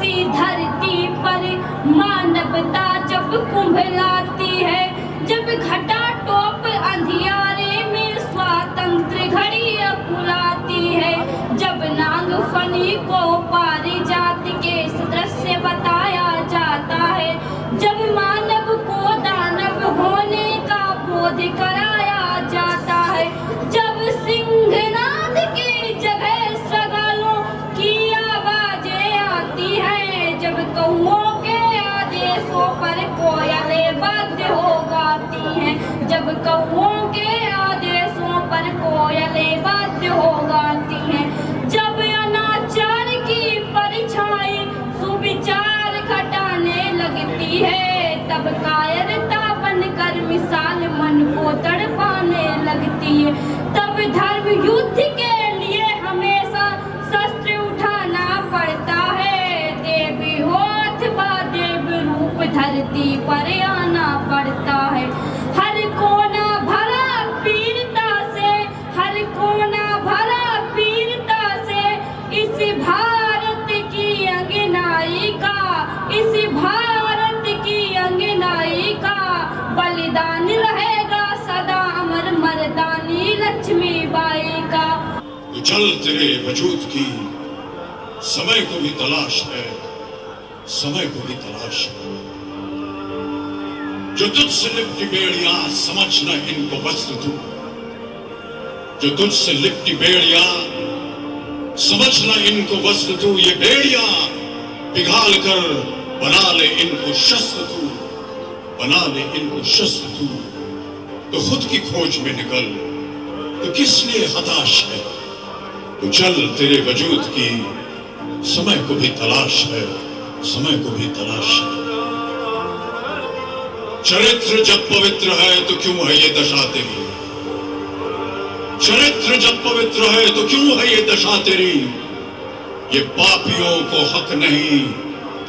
इसी धरती पर मानवता जब कुंभलाती है, जब घटा टोप अंधियारे में स्वातंत्र घड़ी बुलाती है, जब नाग फनी को पारिजात के सदृश्य बताया जाता है, जब मानव को दानव होने का बोध कराया जाता है, जब सिंहनाद की जगह सगालों की आवाजें आती हैं, जब कौओं के आदेशों पर कोयलें बाध्य हो गाती हैं, जब कौओं के आदेशों पर कोयलें बाध्य हो गाती हैं, जब अनाचार की परछाई सुविचार घटाने लगती है, तब कायरता बनकर मिसाल मन को तड़पाने लगती है, तब धर्म युद्ध के लिए हमेशा शस्त्र उठाना पड़ता है, देवी हो अथवा देव रूप धरती पर आना पड़ता है। हर कोना भरा पीरता से, हर कोना भरा पीरता से, इस भारत की अंगनाई का, इस भारत की अंगनाई का बलिदान रहेगा सदा अमर मर्दानी लक्ष्मीबाई का। तो चल तेरे वजूद की समय को भी तलाश है, समय को भी तलाश है। जो तुझसे लिपटी बेड़ियां समझ न इनको वस्त्र तू, जो तुझसे लिपटी बेड़ियां समझ न इनको वस्त्र तू, ये बेड़ियां पिघाल कर बना ले इनको शस्त्र तू, बना ले इनको शस्त्र तू। तो खुद की खोज में निकल, तो किस लिए हताश है। तो चल तेरे वजूद की समय को भी तलाश है, समय को भी तलाश है। चरित्र जब पवित्र है तो क्यों है ये दशा तेरी, चरित्र जब पवित्र है तो क्यों है ये दशा तेरी। ये पापियों को हक नहीं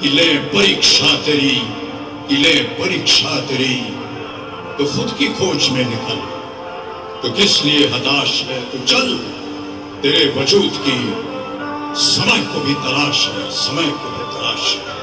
कि ले परीक्षा तेरी, कि ले परीक्षा तेरी। तो खुद की खोज में निकल, तो किस लिए हताश है। तो चल तेरे वजूद की समय को भी तलाश है, समय को भी तलाश है।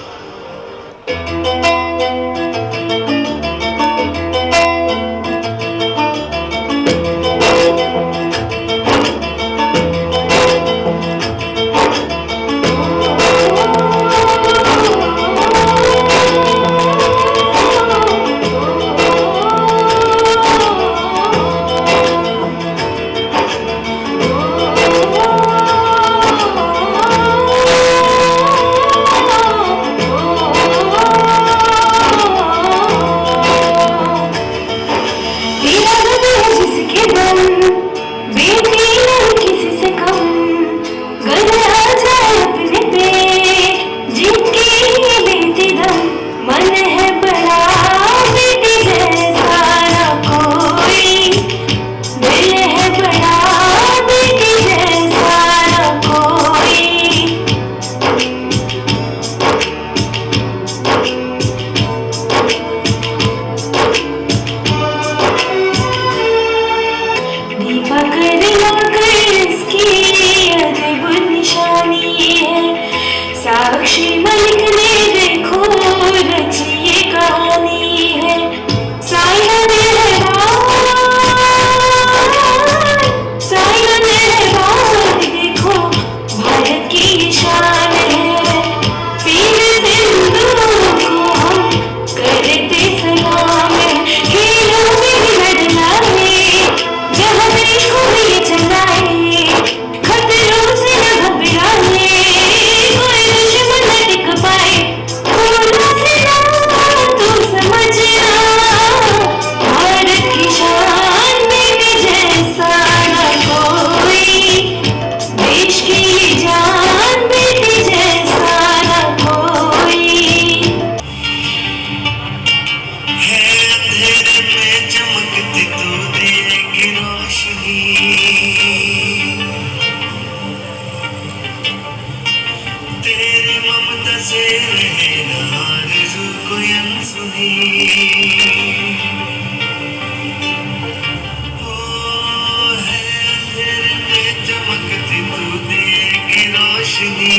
चमकती तू दिए की रोशनी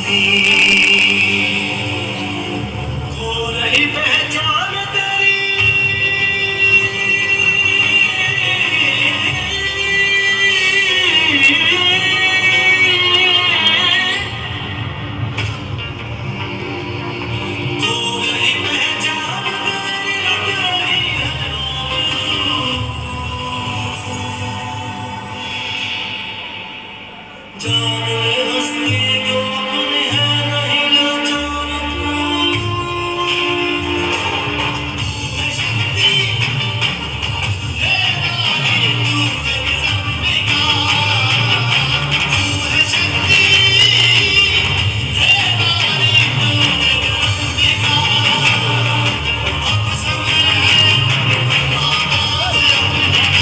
हस्ती खो रही पहचान तेरी खो रही पहचान तेरी लग रही है जान ले हस्ती जो अपनी है नहीं लाचार तू शक्ति है नारी तू जगदम्बिका तू है शक्ति है नारी तू जगदम्बिका अब समय है आवाज अपनी बदलने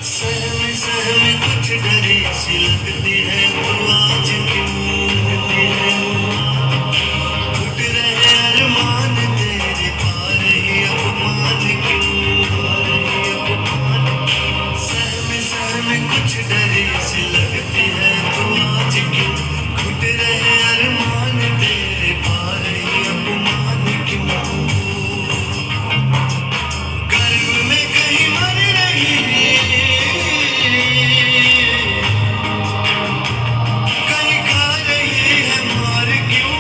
सहम सहम कुछ डरे सी लगती है तो आज क्यों टूट रहे अरमान तेरे पार ही अपमान क्यों सहम सहम कुछ डरे सी लगती है तो आज क्यों टूट रहे अरमान तेरे पार ही अपमान क्यों गर्भ में कहीं मर रही कहीं खा रही है मार क्यों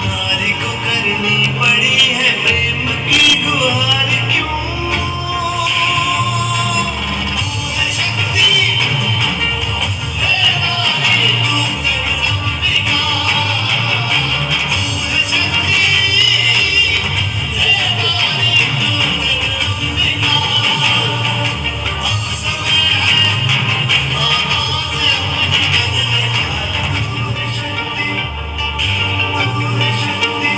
नारी को करनी पड़ी है प्रेम की गुहार क्यों है शक्ति है नारी तू जगदम्बिका है शक्ति है नारी तू जगदम्बिका अब समय है आवाज अपनी बदलने तू है शक्ति तू है शक्ति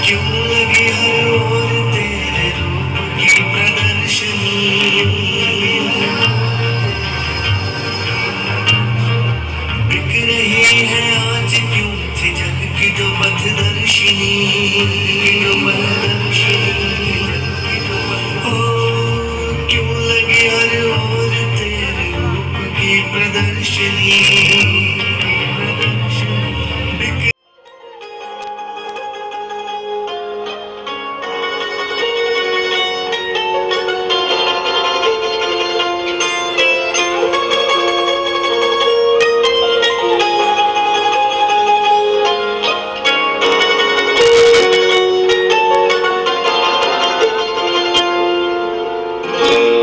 क्यों लगी हर ओर तेरे रूप की प्रदर्शनी बिक रही है आज क्यों थी जग की जो पथदर्शिनी ओ क्यों लगी हर ओर तेरे रूप की प्रदर्शनी बिक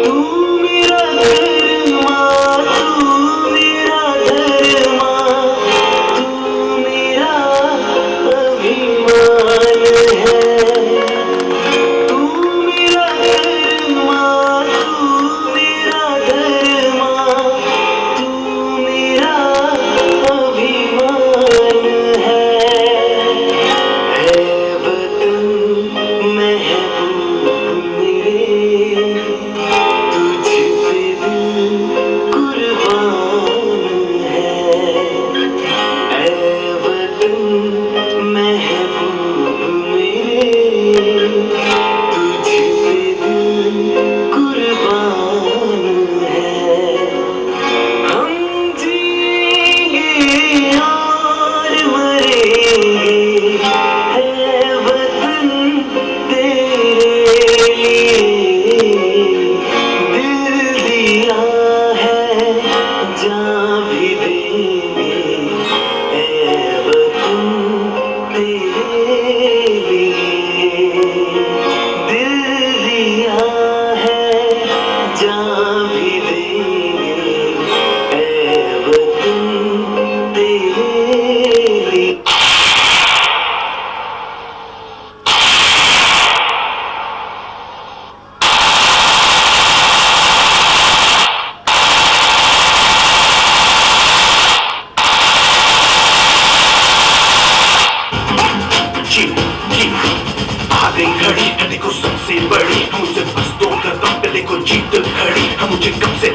तू मेरा घर माँ तू मेरा घर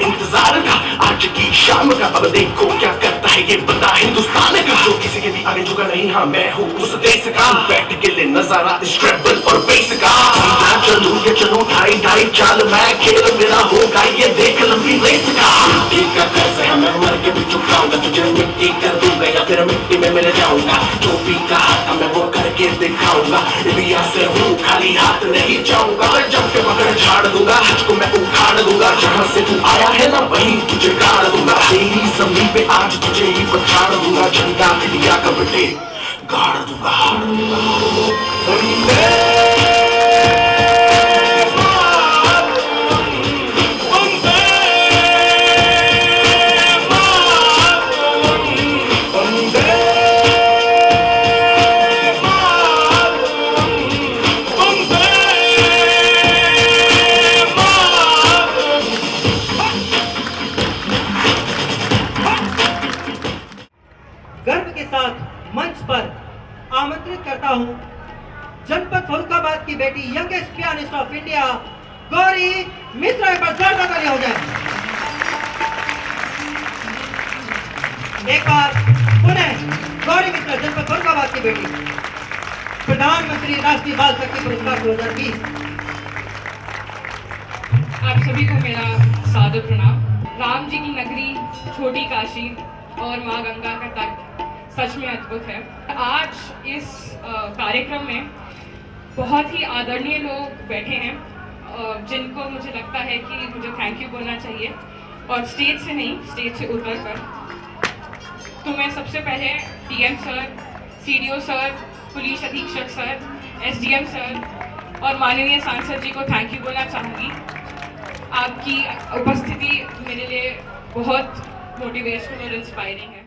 इंतजार का आज की शाम का। अब देखो क्या करता है ये बंदा हिंदुस्तान का, जो किसी के भी आगे झुका नहीं। हाँ मैं हूँ उस देश का, बैठ के ले नजारा इस ट्रेबल और बेस का। चलूं ये चलूं ढाई ढाई चाल, मैं खेल मेरा होगा ये देख लंबी रेस का। मिट्टी का कर्ज है मैं मर के भी चुकाऊंगा, तुझे मिट्टी कर दूंगा या फिर मिट्टी में मिल जाऊंगा। जो भी कहा था मैं वो करके दिखाऊंगा, इंडिया से हूँ खाली हाथ नहीं जाऊंगा। मैं जम के पकड़ झाड़ दूंगा, तुझको मैं उखाड़ दूंगा। जहाँ से तू आया है ना वहीं तुझे गाड़ दूंगा। तेरी जमीन पे आज तुझे ही पछाड़ दूंगा, झंडा इंडिया का बटे गाड़ दूंगा। गर्व के साथ मंच पर आमंत्रित करता हूं जनपद फर्रुखाबाद की बेटी youngest pianist of India Gauri Mishra. एक बार जोरदार तालियां हो जाए। एक बार पुनः गौरी मिश्रा जनपद फर्रुखाबाद की बेटी, प्रधानमंत्री राष्ट्रीय बाल शक्ति पुरस्कार 2020। आप सभी को मेरा सादर प्रणाम। राम जी की नगरी छोटी काशी और माँ गंगा का तट सच में अद्भुत है। आज इस कार्यक्रम में बहुत ही आदरणीय लोग बैठे हैं, जिनको मुझे लगता है कि मुझे थैंक यू बोलना चाहिए, और स्टेज से नहीं स्टेज से उतर कर। तो मैं सबसे पहले PM sir, CDO sir, police अधीक्षक सर, एसडीएम सर और माननीय सांसद जी को थैंक यू बोलना चाहूँगी। आपकी उपस्थिति मेरे लिए बहुत मोटिवेशनल और इंस्पायरिंग है।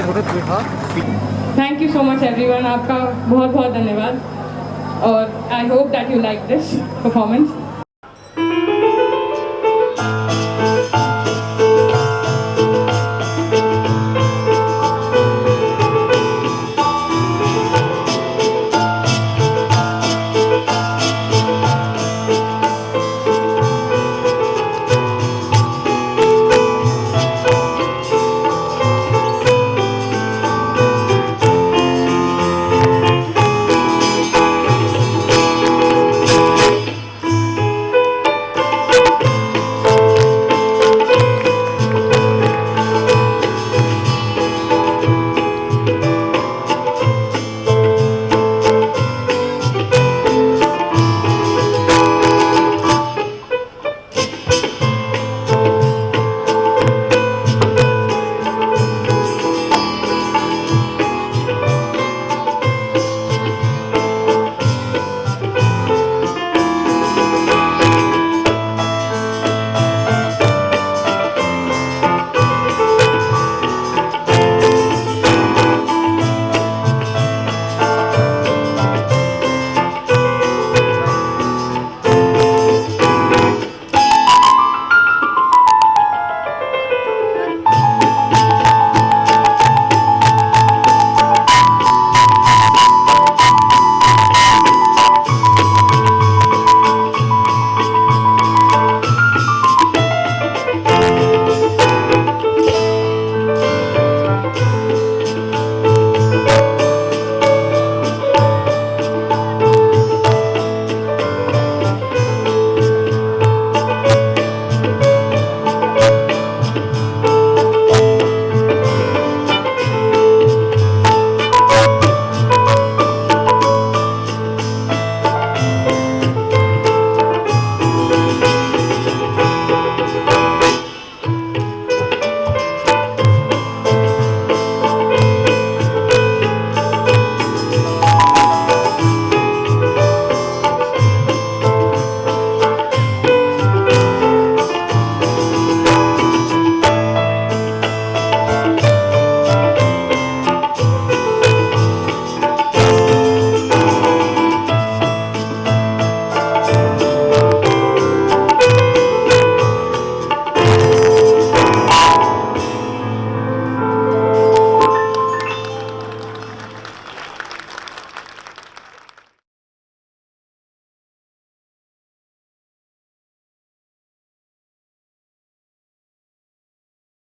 के थोड़े था। Thank you so much everyone, आपका बहुत बहुत धन्यवाद और I hope that you like this performance.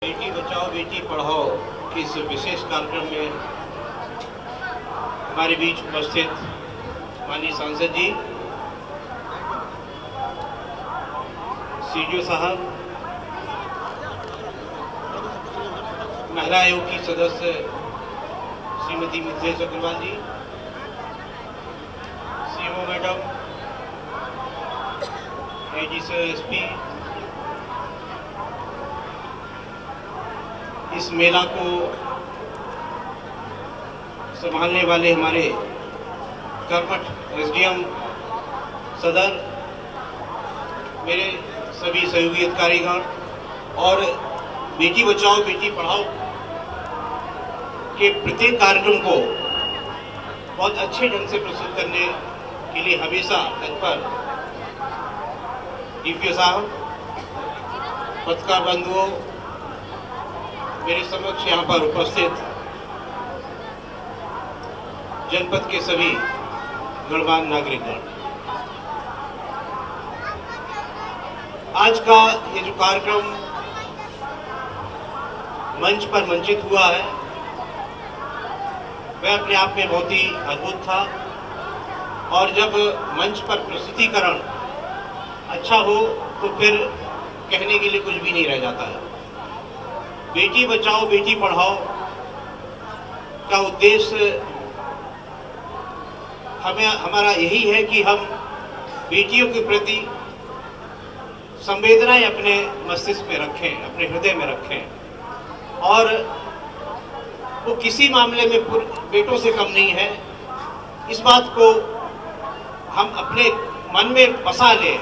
Beti Bachao Beti Padhao के इस विशेष कार्यक्रम में हमारे बीच उपस्थित माननीय सांसद जी, सीडीओ साहब, महिला आयोग की सदस्य श्रीमती मिथिलेश अग्रवाल जी, सीएमओ मैडम, एजी सर, एसपी, इस मेला को संभालने वाले हमारे कर्मठ एसडीएम सदर, मेरे सभी सहयोगी अधिकारीगण और बेटी बचाओ बेटी पढ़ाओ के प्रत्येक कार्यक्रम को बहुत अच्छे ढंग से प्रस्तुत करने के लिए हमेशा तत्पर डीपीओ साहब, पत्रकार बंधुओं, मेरे समक्ष यहाँ पर उपस्थित जनपद के सभी गणमान्य नागरिकगण, आज का ये जो कार्यक्रम मंच पर मंचित हुआ है वह अपने आप में बहुत ही अद्भुत था। और जब मंच पर प्रस्तुतिकरण अच्छा हो तो फिर कहने के लिए कुछ भी नहीं रह जाता है। बेटी बचाओ बेटी पढ़ाओ का उद्देश्य हमारा यही है कि हम बेटियों के प्रति संवेदनाएं अपने मस्तिष्क में रखें, अपने हृदय में रखें और वो किसी मामले में बेटों से कम नहीं है, इस बात को हम अपने मन में बसा लें।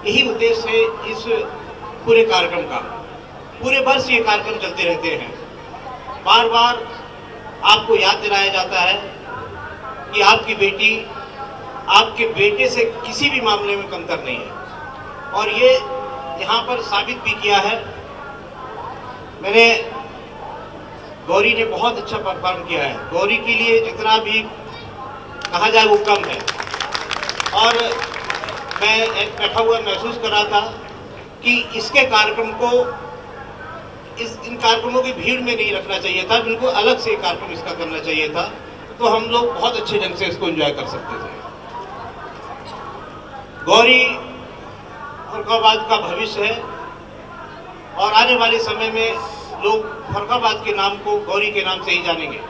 यही उद्देश्य है इस पूरे कार्यक्रम का। पूरे वर्ष ये कार्यक्रम चलते रहते हैं बार बार आपको याद दिलाया जाता है कि आपकी बेटी आपके बेटे से किसी भी मामले में कमतर नहीं है, और ये यहाँ पर साबित भी किया है। मैंने गौरी ने बहुत अच्छा परफॉर्म किया है। गौरी के लिए जितना भी कहा जाए वो कम है। और मैं बैठा हुआ महसूस कर रहा था कि इसके कार्यक्रम को इन कार्यक्रमों की भीड़ में नहीं रखना चाहिए था, बिल्कुल अलग से कार्यक्रम इसका करना चाहिए था, तो हम लोग बहुत अच्छे ढंग से इसको एंजॉय कर सकते थे। गौरी फर्रुखाबाद का भविष्य है और आने वाले समय में लोग फर्रुखाबाद के नाम को गौरी के नाम से ही जानेंगे,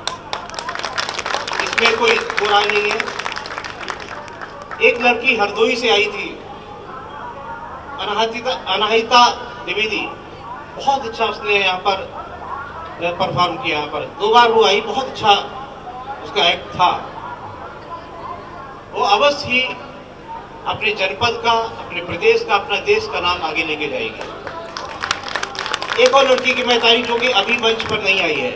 इसमें कोई बुराई नहीं है। एक लड़की हरदोई से आई थी, अनाहिता द्विवेदी, बहुत अच्छा उसने यहाँ पर परफॉर्म किया। यहाँ पर 2 बार वो आई, बहुत अच्छा उसका एक्ट था। वो अवश्य ही अपने जनपद का, अपने प्रदेश का, अपना देश का नाम आगे लेके जाएगी। एक और लड़की की मैं तारीफ, जो कि अभी मंच पर नहीं आई है,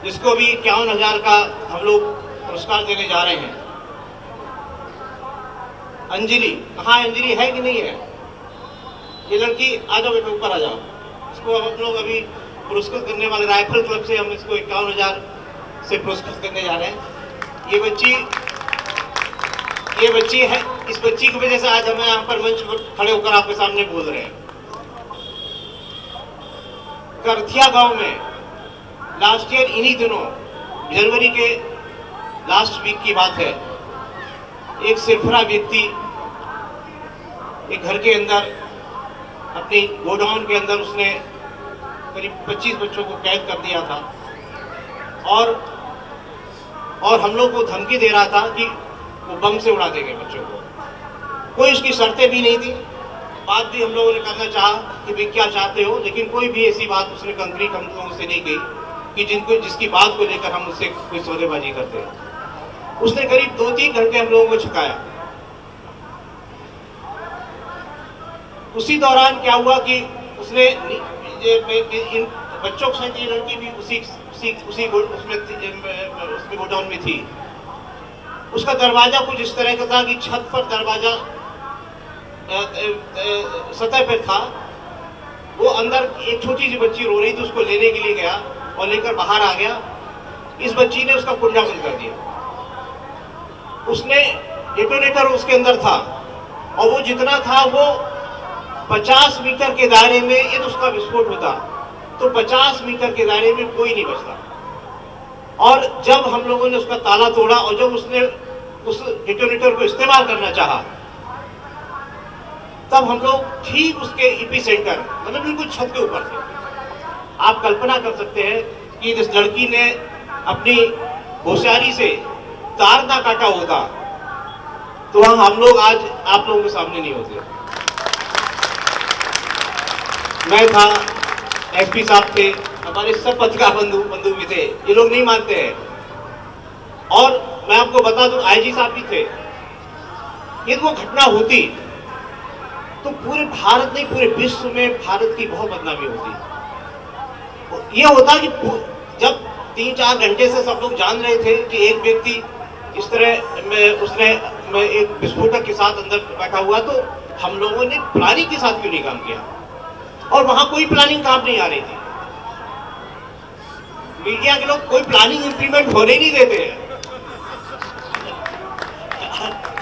जिसको भी 51,000 का हम लोग पुरस्कार देने जा रहे हैं, अंजलि। कहाँ अंजलि है कि नहीं है? ये लड़की, आ जाओ बेटा, ऊपर आ जाओ। इसको हम लोग अभी पुरस्कृत करने वाले राइफल क्लब से हम इसको 51,000 से पुरस्कृत करने जा रहे हैं। ये बच्ची है, इस बच्ची की वजह से आज हम यहाँ पर मंच पर खड़े होकर आपके सामने बोल रहे हैं। करथिया गांव में लास्ट ईयर इन्हीं दिनों जनवरी के लास्ट वीक की बात है, एक सिरफरा व्यक्ति एक घर के अंदर, अपनी गोडाउन के अंदर उसने करीब 25 बच्चों को कैद कर दिया था और हम लोग को धमकी दे रहा था कि वो बम से उड़ा देंगे बच्चों को। कोई उसकी शर्तें भी नहीं थी। बात भी हम लोगों ने करना चाहा कि भाई क्या चाहते हो, लेकिन कोई भी ऐसी बात उसने कंक्रीट हम लोगों से नहीं कही कि जिसकी बात को लेकर हम उससे कोई सौदेबाजी करते। उसने करीब 2-3 घंटे हम लोगों को छकाया। उसी दौरान क्या हुआ कि उसने इन बच्चों के साथ, ये लड़की भी उसमें गोडाउन में थी। उसका दरवाजा कुछ इस तरह का था कि छत पर दरवाजा सतह पर था। वो अंदर एक छोटी सी बच्ची रो रही थी, उसको लेने के लिए गया और लेकर बाहर आ गया। इस बच्ची ने उसका कुंडा बंद कर दिया। उसने डेटोनेटर उसके अंदर था और वो जितना था वो 50 मीटर के दायरे में, यदि उसका विस्फोट होता तो 50 मीटर के दायरे में कोई नहीं बचता। और जब हम लोगों ने उसका ताला तोड़ा और जब उसने उस डेटोनेटर को इस्तेमाल करना चाहा, तब हम लोग ठीक उसके एपिसेंटर, मतलब बिल्कुल छत के ऊपर थे। आप कल्पना कर सकते हैं कि इस लड़की ने अपनी होशियारी से तार ना काटा होता तो वहां हम लोग आज आप लोगों के सामने नहीं होते। मैं था, एसपी साहब थे, हमारे सब पत्रकार बंधु भी थे, ये लोग नहीं मानते हैं। और मैं आपको बता दूं, आईजी साहब भी थे। यदि वो घटना होती तो पूरे भारत नहीं, पूरे विश्व में भारत की बहुत बदनामी होती। ये होता कि जब 3-4 घंटे से सब लोग जान रहे थे कि एक व्यक्ति इस तरह उसने एक विस्फोटक के साथ अंदर बैठा हुआ, तो हम लोगों ने प्लानिंग के साथ क्यों नहीं काम किया? और वहां कोई प्लानिंग काम नहीं आ रही थी। मीडिया के लोग कोई प्लानिंग इंप्लीमेंट होने नहीं देते हैं।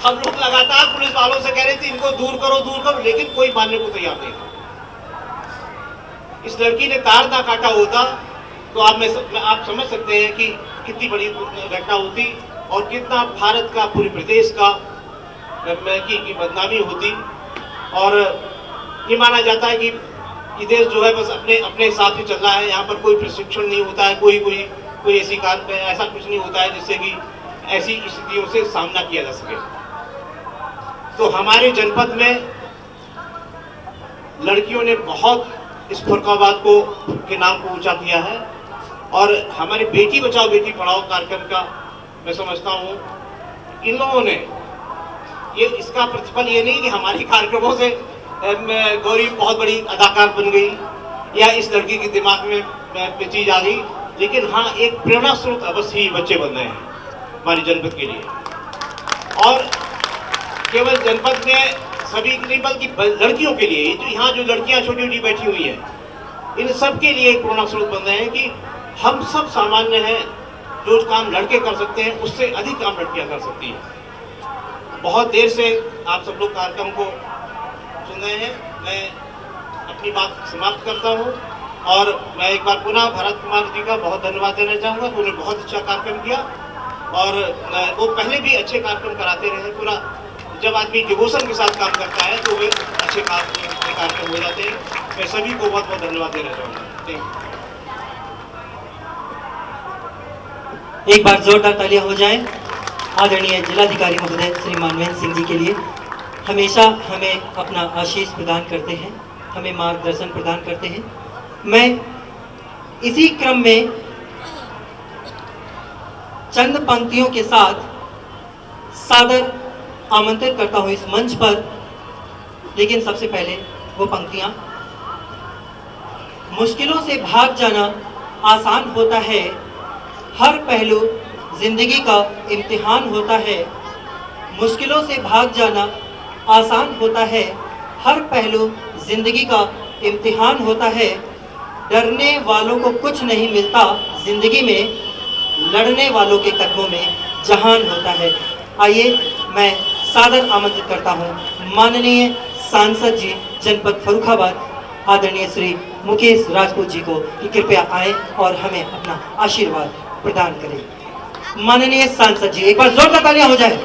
हम लोग लगातार पुलिस वालों से कह रहे थे इनको दूर करो, लेकिन कोई मानने को तैयार नहीं था। इस लड़की ने तार ना काटा होता तो आप समझ सकते हैं कि कितनी बड़ी घटना होती और कितना भारत का, पूरे प्रदेश का की बदनामी होती। और ये माना जाता है कि ये देश जो है बस अपने हिसाब से चल रहा है। यहाँ पर कोई प्रशिक्षण नहीं होता है, कोई ऐसी ऐसा कुछ नहीं होता है जिससे कि ऐसी स्थितियों से सामना किया जा सके। तो हमारे जनपद में लड़कियों ने बहुत इस फर्रुखाबाद के नाम को ऊंचा किया है। और हमारे बेटी बचाओ बेटी पढ़ाओ कार्यक्रम का मैं समझता हूँ इन लोगों ने इसका प्रतिफल ये नहीं कि हमारे कार्यक्रमों से गौरी बहुत बड़ी अदाकार बन गई या इस लड़की के दिमाग में चीज आ गई, लेकिन हाँ, एक प्रेरणा स्रोत अवश्य ही बच्चे बन रहे हैं हमारी जनपद के लिए। और केवल जनपद में सभी नहीं बल्कि लड़कियों के लिए, जो यहाँ जो लड़कियाँ छोटी छोटी बैठी हुई हैं, इन सब के लिए एक प्रेरणा स्रोत बन रहे हैं कि हम सब सामान्य हैं, जो काम लड़के कर सकते हैं उससे अधिक काम लड़कियाँ कर सकती हैं। बहुत देर से आप सब लोग कार्यक्रम को सुन रहे हैं। मैं अपनी बात समाप्त करता हूँ और मैं एक बार पुनः भरत कुमार जी का बहुत धन्यवाद देना चाहूँगा। उन्होंने बहुत अच्छा कार्यक्रम किया और वो पहले भी अच्छे कार्यक्रम कराते रहे। पूरा जब आदमी डिवोशन के साथ काम करता है तो वे अच्छे कार्यक्रम हो जाते हैं। मैं सभी को बहुत बहुत धन्यवाद देना चाहूँगा। Thank you. एक बार जोरदार तालियां हो जाएं आदरणीय जिलाधिकारी महोदय श्री मानवेंद्र सिंह जी के लिए। हमेशा हमें अपना आशीष प्रदान करते हैं, हमें मार्गदर्शन प्रदान करते हैं। मैं इसी क्रम में चंद पंक्तियों के साथ सादर आमंत्रित करता हूं इस मंच पर। लेकिन सबसे पहले वो पंक्तियां, मुश्किलों से भाग जाना आसान होता है, हर पहलू जिंदगी का इम्तिहान होता है। मुश्किलों से भाग जाना आसान होता है, हर पहलू जिंदगी का इम्तिहान होता है। डरने वालों को कुछ नहीं मिलता जिंदगी में, लड़ने वालों के कदमों में जहान होता है। आइए मैं सादर आमंत्रित करता हूं माननीय सांसद जी जनपद फर्रुखाबाद आदरणीय श्री मुकेश राजपूत जी को कि कृपया आए और हमें अपना आशीर्वाद प्रदान करें। माननीय सांसद जी, एक बार जोरदार तालियां हो जाए।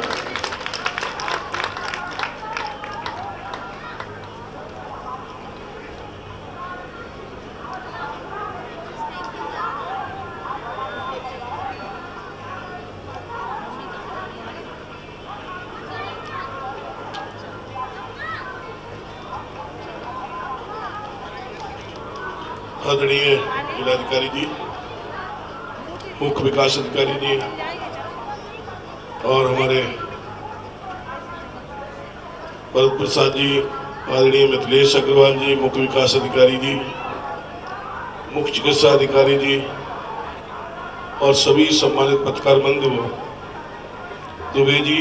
आदरणीय जिलाधिकारी जी, मुख्य विकास अधिकारी जी और हमारे भरत प्रसाद जी, आदरणीय मिथिलेश अग्रवाल जी, मुख्य विकास अधिकारी जी, मुख्य चिकित्सा अधिकारी जी और सभी सम्मानित पत्रकार बंधु, दुबे जी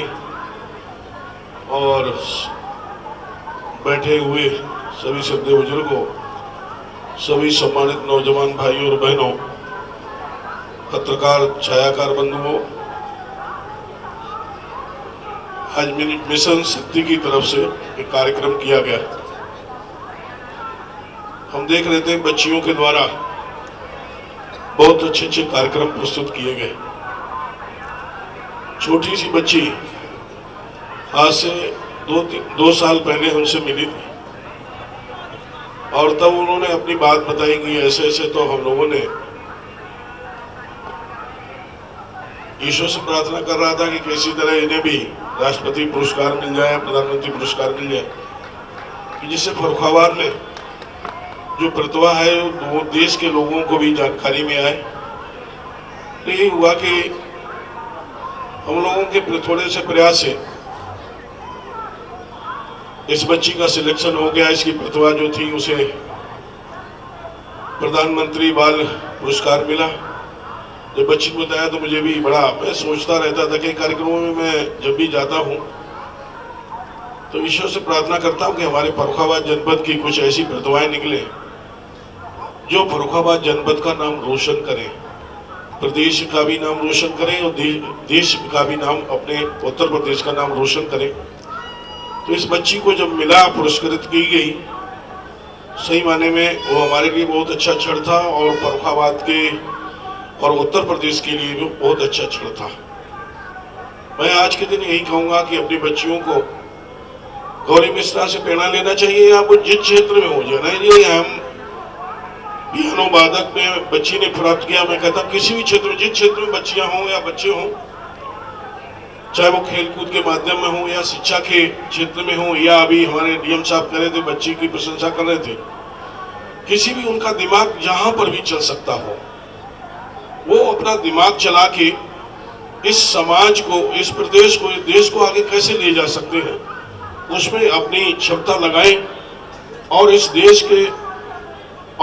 और बैठे हुए सभी श्रद्धेय बुजुर्गों, सभी सम्मानित नौजवान भाइयों और बहनों, पत्रकार छायाकार बंधुओं, आज मिशन शक्ति की तरफ से एक कार्यक्रम किया गया। हम देख रहे थे बच्चियों के द्वारा बहुत अच्छे अच्छे कार्यक्रम प्रस्तुत किए गए। छोटी सी बच्ची आज से दो साल पहले हमसे मिली थी और तब उन्होंने अपनी बात बताई कि ऐसे ऐसे तो हम लोगों ने ईश्वर से प्रार्थना कर रहा था कि किसी तरह इन्हें भी राष्ट्रपति पुरस्कार मिल जाए, प्रधानमंत्री पुरस्कार मिल जाए, कि जिससे फर्रुखाबाद में जो प्रतिभा है वो देश के लोगों को भी जानकारी में आए। तो यही हुआ कि हम लोगों के थोड़े से प्रयास से इस बच्ची का सिलेक्शन हो गया। इसकी प्रतिभा जो थी उसे प्रधानमंत्री बाल पुरस्कार मिला। जब बच्ची को बताया तो मुझे भी बड़ा, मैं सोचता रहता था कि कार्यक्रमों में मैं जब भी जाता हूं तो ईश्वर से प्रार्थना करता हूं कि हमारे फर्रुखाबाद जनपद की कुछ ऐसी प्रतिभाएं निकले जो फर्रुखाबाद जनपद का नाम रोशन करें, प्रदेश का भी नाम रोशन करें और देश का भी नाम, अपने उत्तर प्रदेश का नाम रोशन करें। तो इस बच्ची को जब मिला, पुरस्कृत की गई, सही माने में वो हमारे लिए बहुत अच्छा क्षण था और फर्रुखाबाद के और उत्तर प्रदेश के लिए भी बहुत अच्छा क्षण था। मैं आज के दिन यही कहूंगा कि अपनी बच्चियों को गौरी मिश्रा से प्रेरणा लेना चाहिए। या वो जिस क्षेत्र में हो जाए, ये हम पियानो वादक में बच्ची ने प्राप्त किया, मैं कहता किसी भी क्षेत्र में, जिस क्षेत्र में बच्चियां हों या बच्चे हों, चाहे वो खेलकूद के माध्यम में हो या शिक्षा के क्षेत्र में हो, या अभी हमारे डीएम साहब कह रहे थे, बच्ची की प्रशंसा कर रहे थे, किसी भी उनका दिमाग जहां पर भी चल सकता हो, वो अपना दिमाग चला के इस समाज को, इस प्रदेश को, इस देश को आगे कैसे ले जा सकते हैं, उसमें अपनी क्षमता लगाएं और इस देश के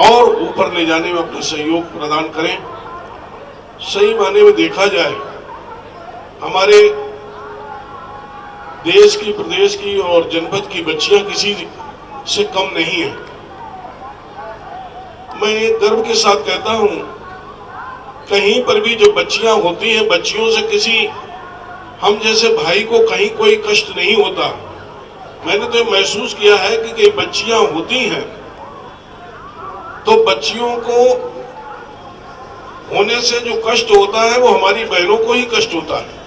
और ऊपर ले जाने में अपना सहयोग प्रदान करें। सही मायने में देखा जाए हमारे देश की, प्रदेश की और जनपद की बच्चियां किसी से कम नहीं है। मैं गर्व के साथ कहता हूं, कहीं पर भी जो बच्चियां होती हैं, बच्चियों से किसी हम जैसे भाई को कहीं कोई कष्ट नहीं होता। मैंने तो महसूस किया है कि कई बच्चियां होती हैं तो बच्चियों को होने से जो कष्ट होता है वो हमारी बहनों को ही कष्ट होता है।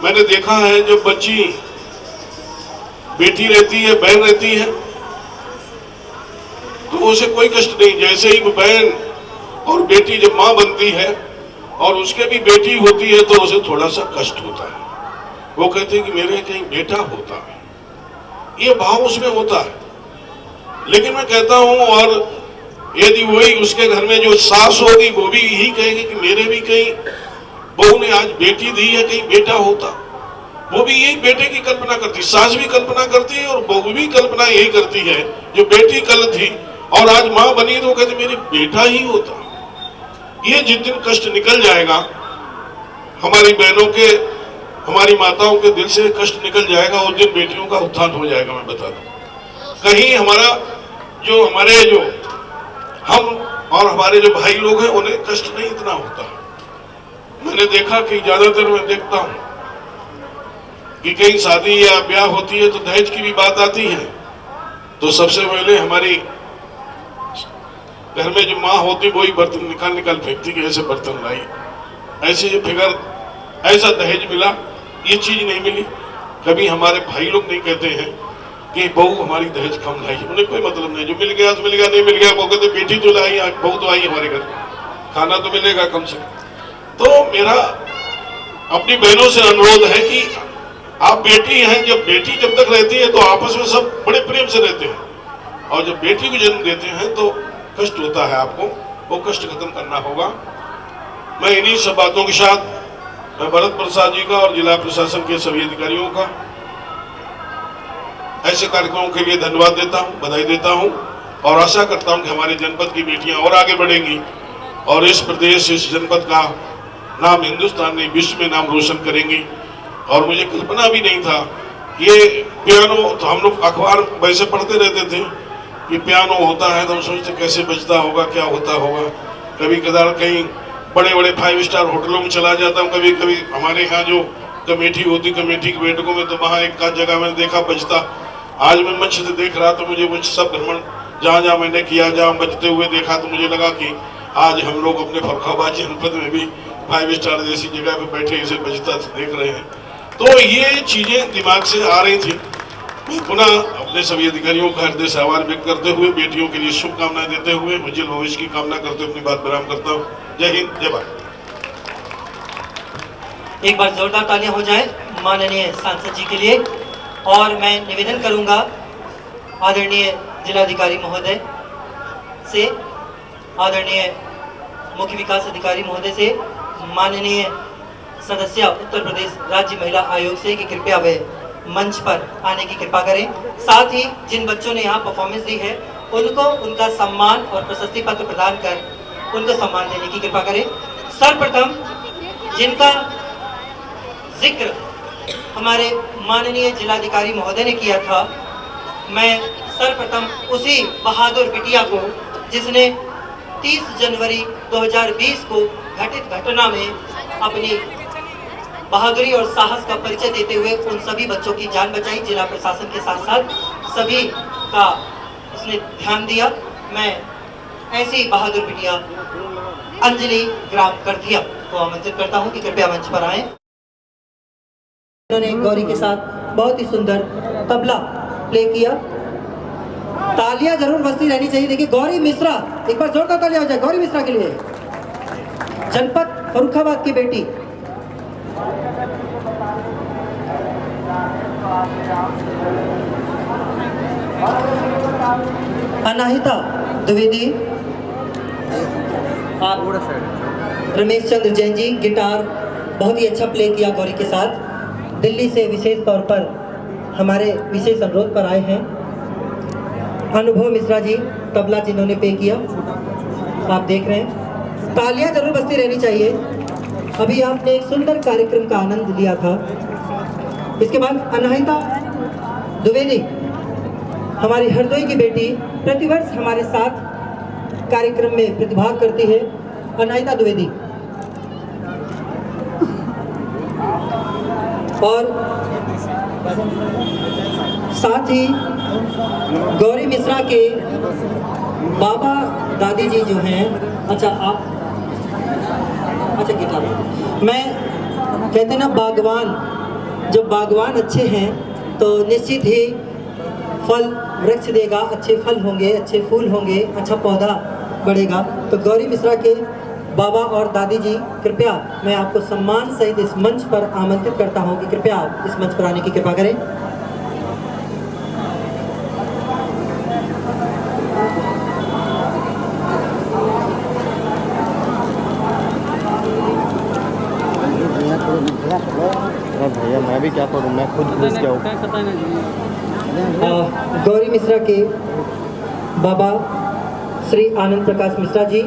मैंने देखा है जब बच्ची बेटी रहती है, बहन रहती है, तो उसे कोई कष्ट नहीं। जैसे ही बहन और बेटी जब मां बनती है और उसके भी बेटी होती है तो उसे थोड़ा सा कष्ट होता है। वो कहते हैं कि मेरे कहीं बेटा होता है, ये भाव उसमें होता है। लेकिन मैं कहता हूं, और यदि वही उसके घर में जो सास होगी वो भी यही कहेगी कि मेरे भी कहीं बहू ने आज बेटी दी है, कहीं बेटा होता। वो भी यही बेटे की कल्पना करती, सास भी कल्पना करती है और बहू भी कल्पना यही करती है। जो बेटी कल थी और आज मां बनी तो वो कहती मेरी बेटा ही होता। ये जिस दिन कष्ट निकल जाएगा हमारी बहनों के, हमारी माताओं के दिल से कष्ट निकल जाएगा, उस दिन बेटियों का उत्थान हो जाएगा। मैं बता दूं, कहीं हमारा जो हमारे जो हम और हमारे जो भाई लोग हैं उन्हें कष्ट नहीं इतना होता। मैंने देखा कि ज्यादातर मैं देखता हूं कि कहीं शादी या ब्याह होती है तो दहेज की भी बात आती है, तो सबसे पहले हमारी घर में जो माँ होती वही बर्तन निकाल फेंकती कि ऐसे बर्तन लाई, ऐसे ये फिगर, ऐसा दहेज मिला, ये चीज नहीं मिली। कभी हमारे भाई लोग नहीं कहते हैं कि बहू हमारी दहेज कम लाई, उन्हें कोई मतलब नहीं। जो मिल गया तो मिल गया, नहीं मिल गया वो कहते बेटी तो लाई, बहू तो आई हमारे घर, खाना तो मिलेगा कम से कम। तो मेरा अपनी बहनों से अनुरोध है कि आप बेटी हैं, जब बेटी जब तक रहती है तो आपस में सब बड़े प्रेम से रहते हैं, और जब बेटी को जन्म देते हैं तो कष्ट होता है, आपको वो कष्ट खत्म करना होगा। मैं इन्हीं सब बातों के साथ मैं भरत प्रसाद जी का और जिला प्रशासन के सभी अधिकारियों का ऐसे कार्यक्रमों के लिए धन्यवाद देता हूं, बधाई देता हूं, और आशा करता हूं कि हमारे जनपद की बेटियां और आगे बढ़ेंगी और इस प्रदेश, इस जनपद का नाम हिंदुस्तान में, विश्व में नाम रोशन करेंगी। और मुझे कल्पना भी नहीं था ये पियानो, तो हम लोग अखबार वैसे पढ़ते रहते थे कि पियानो होता है, तो हम सोचते कैसे बजता होगा, क्या होता होगा। कभी कदार कहीं बड़े बड़े 5 स्टार होटलों में चला जाता हूँ, कभी कभी हमारे यहाँ जो कमेटी होती, कमेटी की बैठकों में, तो वहाँ एक जगह मैंने देखा बजता। आज मैं मंच से देख रहा तो मुझे सब भ्रमण जहाँ जहाँ मैंने किया, जहाँ बजते हुए देखा, तो मुझे लगा कि आज हम लोग अपने फर्रुखाबाद जनपद में भी 5 स्टार जैसी जगह पे बैठे इसे बजता देख रहे हैं। तो ये चीजें दिमाग से आ रही थी। मैं पुनः अपने सभी अधिकारियों का हृदय से आभार व्यक्त करते हुए, बेटियों के लिए शुभकामनाएं देते हुए, उज्जवल भविष्य की कामना करते हुए अपनी बात विराम करता हूँ। जय हिंद, जय भारत। एक बार जोरदार तालियां हो जाए माननीय सांसद जी के लिए। और मैं निवेदन करूंगा आदरणीय जिलाधिकारी महोदय से, आदरणीय मुख्य विकास अधिकारी महोदय से, माननीय सदस्य उत्तर प्रदेश राज्य महिला आयोग से कि कृपया वे मंच पर आने की कृपा करें। साथ ही जिन बच्चों ने यहाँ परफॉर्मेंस दी है उनको उनका सम्मान और प्रशस्ति पत्र प्रदान कर उनको सम्मान देने की कृपा करें। सर्वप्रथम जिनका जिक्र हमारे माननीय जिलाधिकारी महोदय ने किया था, मैं सर्वप्रथम उसी बहादुर बिटिया को जिसने 30 जनवरी 2020 को घटित घटना में अपनी बहादुरी और साहस का परिचय देते हुए उन सभी बच्चों की जान बचाई, जिला प्रशासन के साथ साथ सभी का उसने ध्यान दिया। मैं ऐसी बहादुर बिटिया अंजलि ग्राम करथिया को आमंत्रित करता हूं कि कृपया मंच पर आए। उन्होंने गौरी के साथ बहुत ही सुंदर तबला प्ले किया। तालियां जरूर बजती रहनी चाहिए। देखिए गौरी मिश्रा, एक बार जोरदार तालियां हो जाए गौरी मिश्रा के लिए, जनपद फर्रुखाबाद की बेटी। अनाहिता द्विवेदी, रमेश चंद्र जैन जी गिटार बहुत ही अच्छा प्ले किया गौरी के साथ। दिल्ली से विशेष तौर पर हमारे विशेष अनुरोध पर आए हैं। अनुभव मिश्रा जी तबला जिन्होंने प्ले किया, आप देख रहे हैं। तालियां जरूर बजती रहनी चाहिए। अभी आपने एक सुंदर कार्यक्रम का आनंद लिया था। इसके बाद अनाहिता द्विवेदी, हमारी हरदोई की बेटी, प्रतिवर्ष हमारे साथ कार्यक्रम में प्रतिभाग करती है। अनाहिता द्विवेदी। और साथ ही गौरी मिश्रा के बाबा दादी जी जो हैं, अच्छा आप, अच्छा गिटार, मैं कहते हैं ना बागवान, जब बागवान अच्छे हैं तो निश्चित ही फल वृक्ष देगा, अच्छे फल होंगे, अच्छे फूल होंगे, अच्छा पौधा बढ़ेगा। तो गौरी मिश्रा के बाबा और दादी जी, कृपया मैं आपको सम्मान सहित इस मंच पर आमंत्रित करता हूं कि कृपया आप इस मंच पर आने की कृपा करें। भैया मैं भी क्या करूं, मैं खुद घुस गया हूं। गौरी मिश्रा के बाबा श्री आनंद प्रकाश मिश्रा जी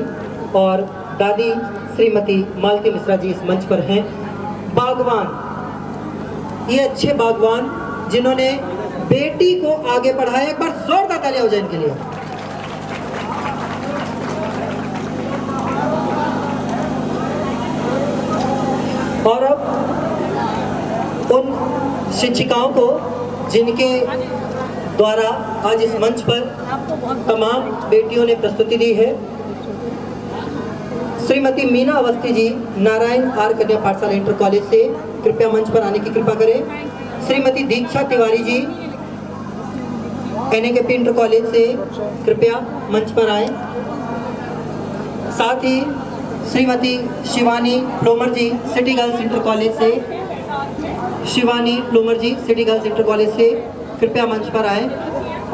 और दादी श्रीमती मालती मिश्रा जी इस मंच पर हैं। बागवान, ये अच्छे बागवान जिन्होंने बेटी को आगे बढ़ाया। एक बार जोरदार तालियां हो जाए इनके लिए। और अब उन शिक्षिकाओं को जिनके द्वारा आज इस मंच पर तमाम बेटियों ने प्रस्तुति दी है, श्रीमती मीना अवस्थी जी, नारायण आर कन्या पाठशाला इंटर कॉलेज से, कृपया मंच पर आने की कृपा करें। श्रीमती दीक्षा Tiwari ji, NAKP inter college से, कृपया मंच पर आए। साथ ही श्रीमती शिवानी प्लोमर जी, सिटी गर्ल्स इंटर कॉलेज से, शिवानी प्लोमर जी, सिटी गर्ल्स इंटर कॉलेज से, कृपया मंच पर आए।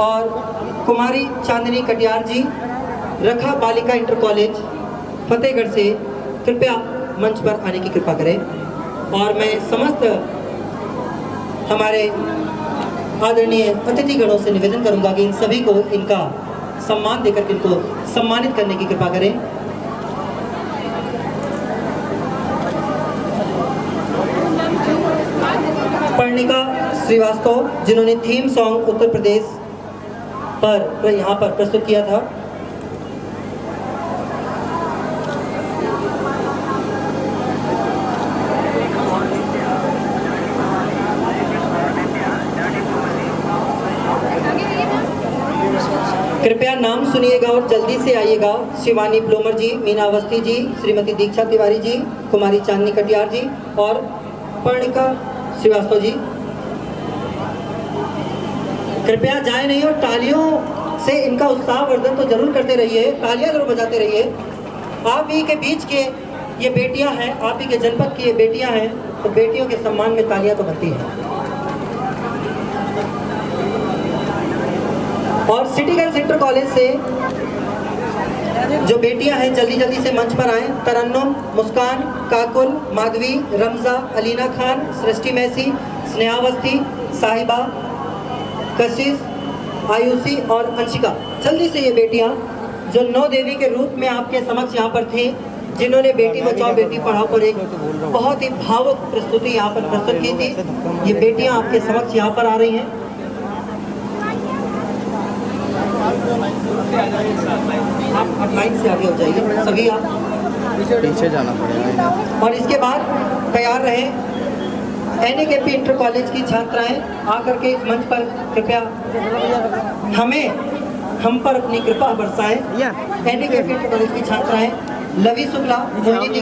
और कुमारी चांदनी कटियार जी, रखा बालिका इंटर कॉलेज फतेहगढ़ से, कृपया मंच पर आने की कृपा करें। और मैं समस्त हमारे आदरणीय अतिथिगणों से निवेदन करूंगा कि इन सभी को इनका सम्मान देकर इनको सम्मानित करने की कृपा करें। पर्णिका श्रीवास्तव, जिन्होंने थीम सॉन्ग उत्तर प्रदेश पर यहाँ पर प्रस्तुत किया था। कृपया नाम सुनिएगा और जल्दी से आइएगा। शिवानी प्लोमर जी, मीना अवस्थी जी, श्रीमती दीक्षा तिवारी जी, कुमारी चांदनी कटियार जी और पर्णिका श्रीवास्तव जी, कृपया जाए नहीं और तालियों से इनका उत्साहवर्धन तो जरूर करते रहिए, तालियां जरूर बजाते रहिए। आप ही के बीच के ये बेटियां हैं, आप ही के जनपद की ये बेटियां हैं, तो बेटियों के सम्मान में तालियां तो बनती हैं। और सिटी गर्ल्स इंटर कॉलेज से जो बेटियां हैं जल्दी जल्दी से मंच पर आएं। तरन्नुम, मुस्कान, काकुल, माधवी, रमजा, अलीना खान, सृष्टि मैसी, स्नेहावस्थी, साहिबा, कशिश, आयुषी और अंशिका, जल्दी से ये बेटियां जो 9 देवी के रूप में आपके समक्ष यहाँ पर थी, जिन्होंने बेटी बचाओ बेटी पढ़ाओ पर एक बहुत ही भावुक प्रस्तुति यहाँ पर प्रस्तुत की थी, ये बेटियां आपके समक्ष यहाँ पर आ रही हैं। आप लाइन से आगे हो जाइए सभी, आप पीछे जाना पड़ेगा। और इसके बाद तैयार रहे NAKP इंटर कॉलेज की छात्राएं आकर के इस मंच पर कृपया हम पर अपनी कृपा बरसाएं। NAKP इंटर कॉलेज की छात्राएं लवी शुक्ला, मोहिनी